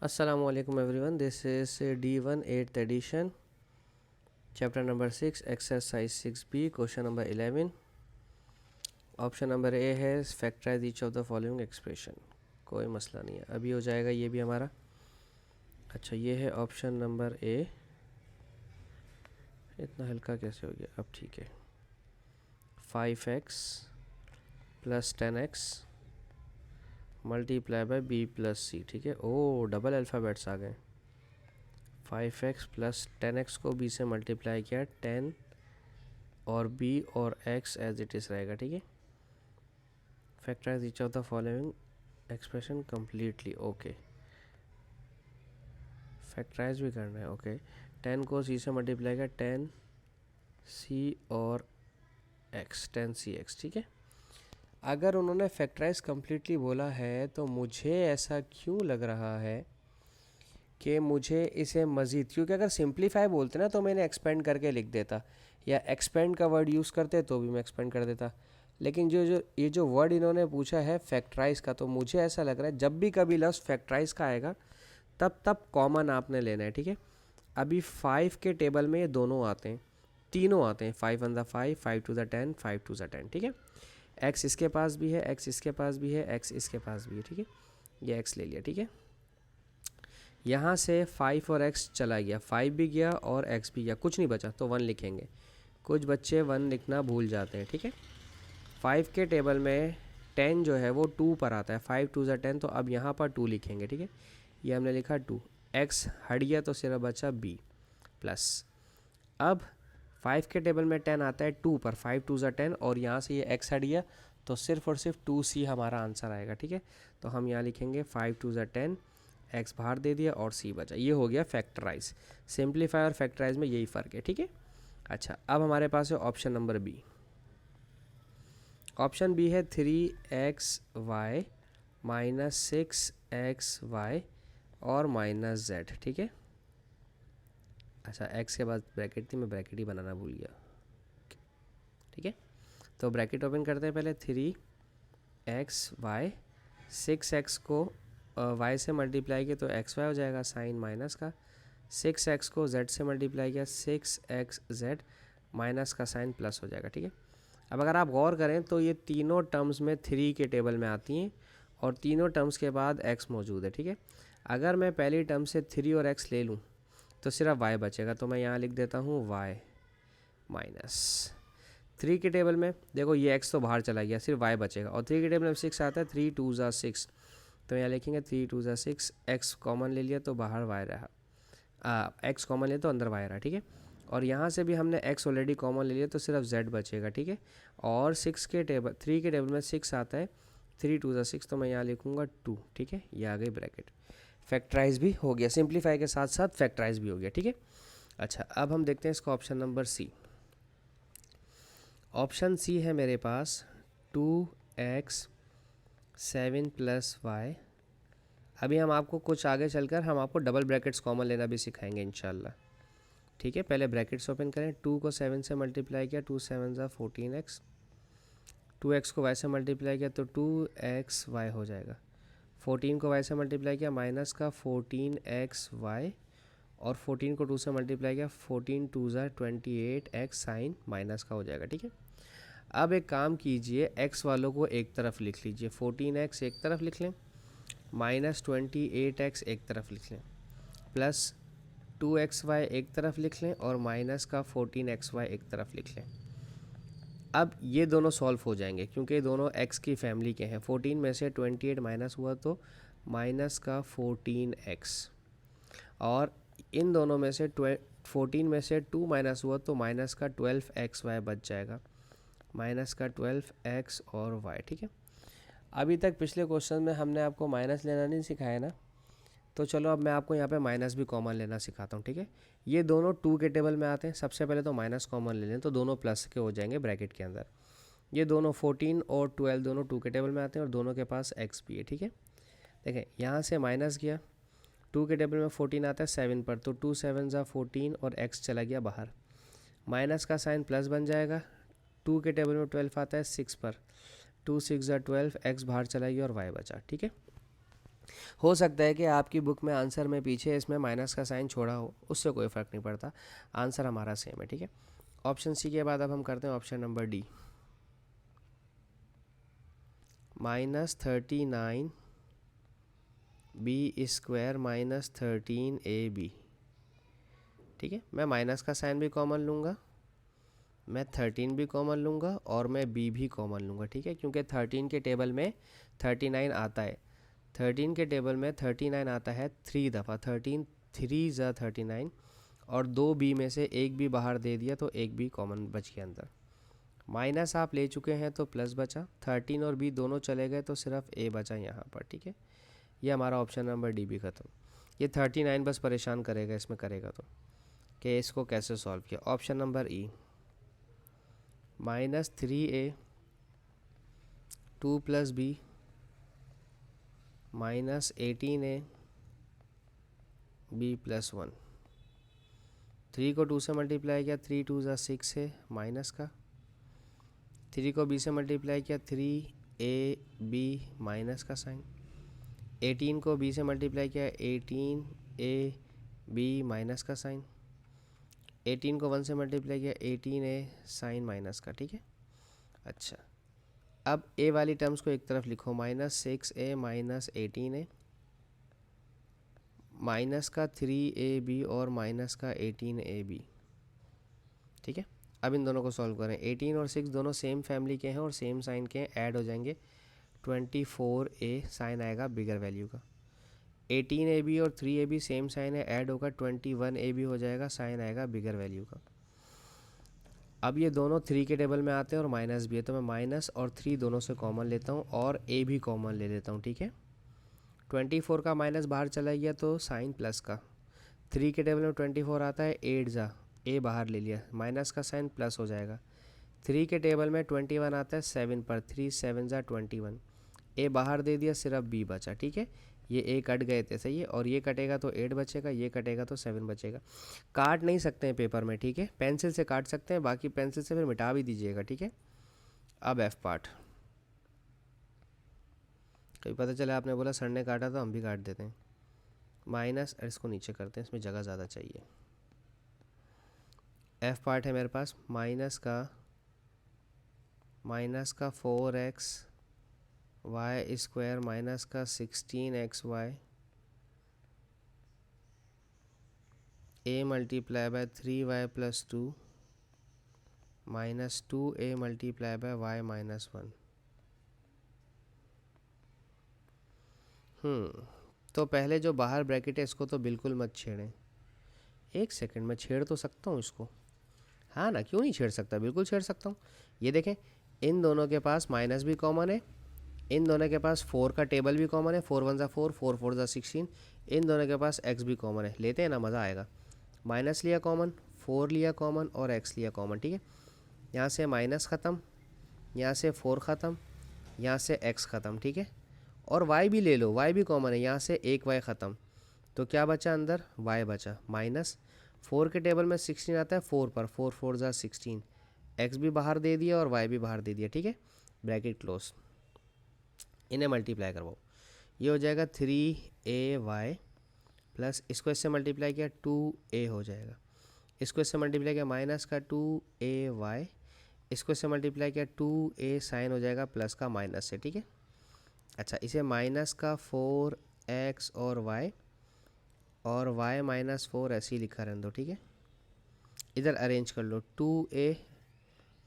Assalamualaikum everyone. This is D1 8th edition, chapter number 6, exercise 6b, question number 11. Option number A है factorise each of the following expression. कोई मसला नहीं है, अभी हो जाएगा ये भी हमारा. अच्छा, ये है ऑप्शन नंबर ए. इतना हल्का कैसे हो गया? अब ठीक है. 5x plus 10x multiply by B plus C. ठीक है. ओ, डबल अल्फ़ाबेट्स आ गए. 5x प्लस 10x को b से मल्टीप्लाई किया, 10 और b और x एज इट इज़ रहेगा. ठीक है. Factorise each of the following expression completely. Okay, factorise भी करना है. ओके, 10 को c से मल्टीप्लाई किया, 10c और x, 10cx. ठीक है. अगर उन्होंने फैक्टराइज कम्प्लीटली बोला है तो मुझे ऐसा क्यों लग रहा है कि मुझे इसे मज़ीद, क्योंकि अगर सिंप्लीफाई बोलते ना तो मैंने एक्सपेंड करके लिख देता, या एक्सपेंड का वर्ड यूज़ करते तो भी मैं एक्सपेंड कर देता. लेकिन ये जो वर्ड इन्होंने पूछा है फैक्टराइज का, तो मुझे ऐसा लग रहा है जब भी कभी लफ्ज़ फैक्टराइज का आएगा तब कॉमन आपने लेना है. ठीक है. अभी 5 के टेबल में ये दोनों आते हैं, तीनों आते हैं. 5 1 5, 5 2 10, 5 2 10. ठीक है. एक्स इसके पास भी है, एक्स इसके पास भी है, एक्स इसके पास भी है. ठीक है. ये एक्स ले लिया. ठीक है. यहाँ से 5 और x चला गया, 5 भी गया और x भी गया, कुछ नहीं बचा तो 1 लिखेंगे. कुछ बच्चे 1 लिखना भूल जाते हैं. ठीक है. 5 के टेबल में 10 जो है वो 2 पर आता है, 5 2 10, तो अब यहाँ पर 2 लिखेंगे. ठीक है. ये हमने लिखा 2, x हट गया तो सिर्फ बचा b प्लस. अब 5 के टेबल में 10 आता है 2 पर, 5 2 10, और यहाँ से ये x हट गया तो सिर्फ और सिर्फ 2c हमारा आंसर आएगा. ठीक है. तो हम यहाँ लिखेंगे 5 2 10, x बाहर दे दिया और c बचा. ये हो गया फैक्टराइज. सिंप्लीफाई और फैक्टराइज में यही फ़र्क है. ठीक है. अच्छा, अब हमारे पास है option number B. Option B है 3xy माइनस 6xy और माइनस z. ठीक है. अच्छा, x के बाद ब्रैकेट थी, मैं ब्रैकेट ही बनाना भूल गया. ठीक है. तो ब्रैकेट ओपन करते हैं पहले. 3xy, 6x को y से मल्टीप्लाई किया तो xy हो जाएगा साइन माइनस का. 6x को z से मल्टीप्लाई किया, 6xz माइनस का साइन प्लस हो जाएगा. ठीक है. अब अगर आप गौर करें तो ये तीनों टर्म्स में 3 के टेबल में आती हैं और तीनों टर्म्स के बाद x मौजूद है. ठीक है. अगर मैं पहली टर्म से 3 और x ले लूँ तो सिर्फ y बचेगा, तो मैं यहाँ लिख देता हूँ y माइनस 3 के टेबल में. देखो ये x तो बाहर चला गया, सिर्फ y बचेगा, और 3 के टेबल में 6 आता है, 3 2 6, तो यहाँ लिखेंगे 3 2 6, x कॉमन ले लिया तो बाहर y रहा, x कॉमन लिया तो अंदर y रहा. ठीक है. और यहाँ से भी हमने x ऑलरेडी कॉमन ले लिया तो सिर्फ z बचेगा. ठीक है. और 3 के टेबल में 6 आता है, 3 2 6, तो मैं यहाँ लिखूँगा 2. ठीक है. ये आ गई ब्रैकेट. फैक्टराइज भी हो गया, सिंप्लीफाई के साथ साथ फैक्टराइज भी हो गया. ठीक है. अच्छा, अब हम देखते हैं इसको option number C. Option C है मेरे पास 2x 7 प्लस y. अभी हम आपको कुछ आगे चलकर हम आपको डबल ब्रैकेट्स कॉमन लेना भी सिखाएंगे इंशाल्लाह. ठीक है. पहले ब्रैकेट्स ओपन करें. 2 को 7 से मल्टीप्लाई किया, 2 7 14x. 2x को y से मल्टीप्लाई किया तो 2xy हो जाएगा. 14 को y से मल्टीप्लाई किया, माइनस का 14xy, और 14 को 2 से मल्टीप्लाई किया, 14 2 28x साइन माइनस का हो जाएगा. ठीक है. अब एक काम कीजिए, x वालों को एक तरफ लिख लीजिए, 14x एक तरफ लिख लें, माइनस 28x एक तरफ लिख लें, प्लस 2xy एक तरफ लिख लें, और माइनस का 14xy एक तरफ लिख लें. अब ये दोनों सॉल्व हो जाएंगे क्योंकि दोनों x की फैमिली के हैं. 14 में से 28 माइनस हुआ तो माइनस का 14x, और इन दोनों में से 14 में से 2 माइनस हुआ तो माइनस का 12xy बच जाएगा, माइनस का 12x और y. ठीक है. अभी तक पिछले क्वेश्चन में हमने आपको माइनस लेना नहीं सिखाया ना, तो चलो अब मैं आपको यहाँ पे माइनस भी कॉमन लेना सिखाता हूँ. ठीक है. ये दोनों 2 के टेबल में आते हैं. सबसे पहले तो माइनस कॉमन ले लें तो दोनों प्लस के हो जाएंगे ब्रैकेट के अंदर. ये दोनों 14 और 12 दोनों 2 के टेबल में आते हैं और दोनों के पास x भी है. ठीक है. देखें, यहाँ से माइनस गया, 2 के टेबल में 14 आता है 7 पर, तो 2 7 14 और x चला गया बाहर, माइनस का साइन प्लस बन जाएगा. 2 के टेबल में 12 आता है 6 पर, 2 6 12, x बाहर चला गया और y बचा. ठीक है. हो सकता है कि आपकी बुक में आंसर में पीछे इसमें माइनस का साइन छोड़ा हो, उससे कोई फ़र्क नहीं पड़ता, आंसर हमारा सेम है, ठीक है। ऑप्शन सी के बाद अब हम करते हैं option number D, -39 B square -13 A B, ठीक है। मैं माइनस का साइन भी कॉमन लूँगा, मैं 13 भी कॉमन लूँगा और मैं बी भी कॉमन लूँगा, ठीक है, क्योंकि 13 के टेबल में 39 आता है, 13 के टेबल में 39 आता है 3 दफ़ा, 13 3 ज़ा 39, और 2 बी में से एक भी बाहर दे दिया तो एक भी कॉमन बच गया अंदर। माइनस आप ले चुके हैं तो प्लस बचा, 13 और बी दोनों चले गए तो सिर्फ ए बचा यहाँ पर, ठीक है। ये हमारा ऑप्शन नंबर डी भी ख़त्म। ये 39 बस परेशान करेगा इसमें करेगा तो, कि इसको कैसे सॉल्व किया। ऑप्शन नंबर ई, -3a 2 + b -18a b + 1, 3 को 2 से मल्टीप्लाई किया, 3 2 ज़ा 6 है माइनस का, 3 को b से मल्टीप्लाई किया, 3ab माइनस का साइन, 18 को b से मल्टीप्लाई किया, 18ab माइनस का साइन, 18 को 1 से मल्टीप्लाई किया, 18a साइन माइनस का, ठीक है। अच्छा, अब a वाली टर्म्स को एक तरफ लिखो, -6a -18a माइनस का 3ab और माइनस का 18ab, ठीक है। अब इन दोनों को सॉल्व करें, 18 और 6 दोनों सेम फैमिली के हैं और सेम साइन के हैं, ऐड हो जाएंगे, 24a साइन आएगा बिगर वैल्यू का, 18ab और 3ab सेम साइन है, ऐड होगा 21ab हो जाएगा, साइन आएगा बिगर वैल्यू का। अब ये दोनों 3 के टेबल में आते हैं और माइनस भी है, तो मैं माइनस और 3 दोनों से कॉमन लेता हूँ और a भी कॉमन ले लेता हूँ, ठीक है। 24 का माइनस बाहर चला गया तो साइन प्लस का, 3 के टेबल में 24 आता है, 8 जा a बाहर ले लिया, माइनस का साइन प्लस हो जाएगा, 3 के टेबल में 21 आता है 7 पर, 3 7 जा 21, a बाहर दे दिया, सिर्फ b बचा, ठीक है। ये a कट गए थे, सही है, और ये कटेगा तो 8 बचेगा, ये कटेगा तो 7 बचेगा। काट नहीं सकते हैं पेपर में, ठीक है, पेंसिल से काट सकते हैं, बाकी पेंसिल से फिर मिटा भी दीजिएगा, ठीक है। अब f पार्ट, कभी पता चला आपने बोला सर ने काटा तो हम भी काट देते हैं, माइनस, इसको नीचे करते हैं, इसमें जगह ज़्यादा चाहिए। f पार्ट है मेरे पास माइनस का 4x y स्क्वायर माइनस का 16xy a multiply by 3y + 2 minus 2a multiply by y - 1। तो पहले जो बाहर ब्रैकेट है इसको तो बिल्कुल मत छेड़ें, एक सेकंड में छेड़ तो सकता हूँ इसको, हाँ ना, क्यों नहीं छेड़ सकता, बिल्कुल छेड़ सकता हूँ। ये देखें, इन दोनों के पास माइनस भी कॉमन है, इन दोनों के पास 4 का टेबल भी कॉमन है, 4 1 ज़ा 4, 4 4 ज़ा 16, इन दोनों के पास x भी कॉमन है, लेते हैं ना, मज़ा आएगा। माइनस लिया कॉमन, 4 लिया कॉमन और x लिया कॉमन, ठीक है। यहाँ से माइनस ख़त्म, यहाँ से 4 ख़त्म, यहाँ से x ख़त्म, ठीक है। और y भी ले लो, y भी कॉमन है, यहाँ से एक y ख़त्म, तो क्या बचा अंदर, y बचा, माइनस 4 के टेबल में 16 आता है 4 पर, 4 4 ज़ा 16, x भी बाहर दे दिया और y भी बाहर दे दिया, ठीक है, ब्रैकेट क्लोज। इन्हें मल्टीप्लाई करवाओ, ये हो जाएगा 3ay प्लस, इसको इससे मल्टीप्लाई किया 2a हो जाएगा, इसको इससे मल्टीप्लाई किया माइनस का 2ay, इसको इससे मल्टीप्लाई किया 2a साइन हो जाएगा प्लस का माइनस से, ठीक है। अच्छा, इसे माइनस का 4x और y -4 ऐसे ही लिखा रहने दो, ठीक है। इधर अरेंज कर लो, 2a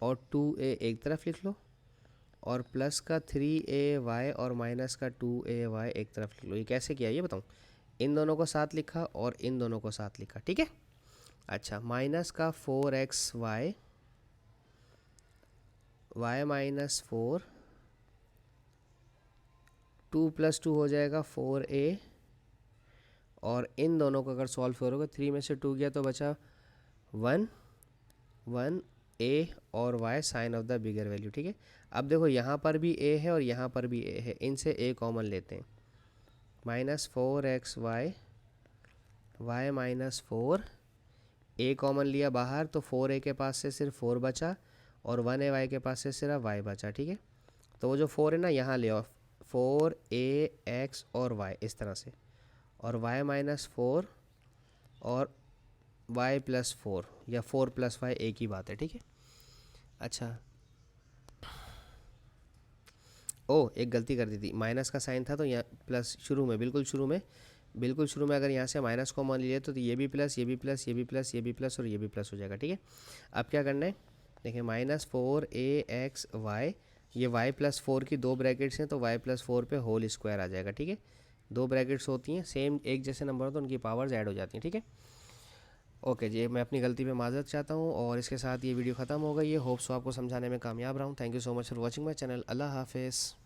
और 2a एक तरफ लिख लो और प्लस का 3ay और माइनस का 2ay एक तरफ लिख लो। ये कैसे किया ये बताऊँ, इन दोनों को साथ लिखा और इन दोनों को साथ लिखा, ठीक है। अच्छा, माइनस का 4xy -4, 2 + 2 हो जाएगा 4a, और इन दोनों को अगर सॉल्व करोगे 3 में से 2 गया तो बचा 1 1 a और y sign of the bigger value, ठीक है। अब देखो यहाँ पर भी a है और यहाँ पर भी a है, इनसे a कॉमन लेते हैं, -4xy -4, a कॉमन लिया बाहर तो 4a के पास से सिर्फ 4 बचा और 1ay के पास से सिर्फ y बचा, ठीक है। तो वो जो 4 है ना यहाँ ले आओ, 4ax और y इस तरह से, और y माइनस 4 और y प्लस 4 या 4 प्लस वाई एक ही बात है, ठीक है। अच्छा, ओ एक गलती कर दी थी, माइनस का साइन था तो यहाँ प्लस शुरू में, बिल्कुल शुरू में अगर यहाँ से माइनस को मान लिए तो ये भी प्लस, ये भी प्लस, ये भी प्लस, ये भी प्लस और ये भी प्लस हो जाएगा, ठीक है। अब क्या करना है, देखिए -4ax y, ये y प्लस 4 की दो ब्रैकेट्स हैं तो y प्लस 4 पे होल स्क्वायर आ जाएगा, ठीक है। दो ब्रैकेट्स होती हैं, सेम एक जैसे नंबर हो तो उनकी पावर्स ऐड हो जाती हैं, ठीक है। ओके जी, मैं अपनी गलती पे माजरत चाहता हूँ और इसके साथ ये वीडियो ख़त्म हो गई है। होप सो आपको समझाने में कामयाब रहा हूँ। Thank you so much for watching my channel. अल्लाह हाफिज़।